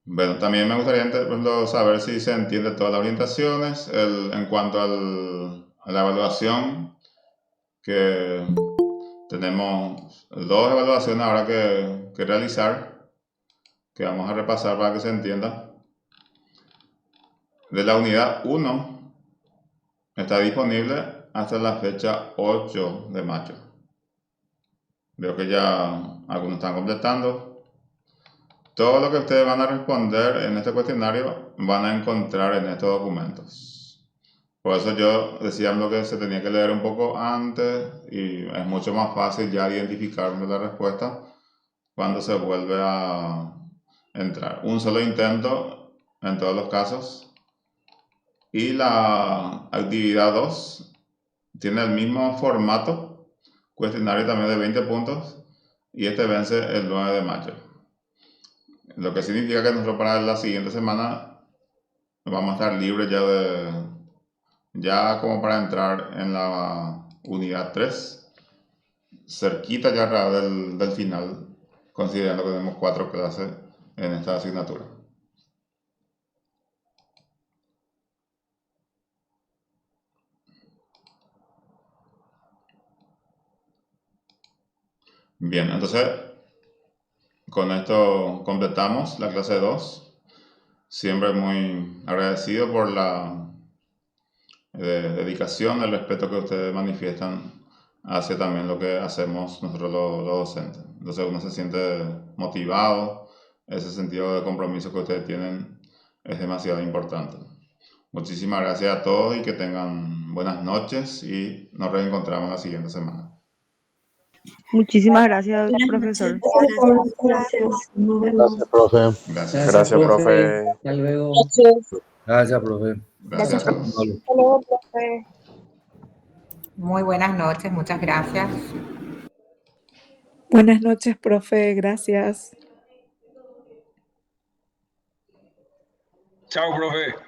Bueno, también me gustaría saber si se entiende todas las orientaciones. En cuanto a la evaluación, que tenemos 2 evaluaciones ahora que realizar, que vamos a repasar para que se entienda. De la unidad 1 está disponible hasta la fecha 8 de mayo. Veo que ya algunos están completando. Todo lo que ustedes van a responder en este cuestionario van a encontrar en estos documentos. Por eso yo decía lo que se tenía que leer un poco antes y es mucho más fácil ya identificar la respuesta cuando se vuelve a entrar. Un solo intento en todos los casos. Y la actividad 2 tiene el mismo formato, cuestionario también de 20 puntos, y este vence el 9 de mayo. Lo que significa que nosotros para la siguiente semana vamos a estar libres ya como para entrar en la unidad 3, cerquita ya del final, considerando que tenemos 4 clases en esta asignatura. Bien, entonces con esto completamos la clase 2. Siempre muy agradecido por la dedicación, el respeto que ustedes manifiestan hacia también lo que hacemos nosotros los docentes. Entonces uno se siente motivado, ese sentido de compromiso que ustedes tienen es demasiado importante. Muchísimas gracias a todos y que tengan buenas noches y nos reencontramos la siguiente semana. Muchísimas gracias, profesor. Gracias. Gracias, profe. Gracias. Gracias, profe. Hasta luego. Gracias, profe. Gracias a todos. Hasta luego, profe. Muy buenas noches, muchas gracias. Buenas noches, profe. Gracias. Chao, profe.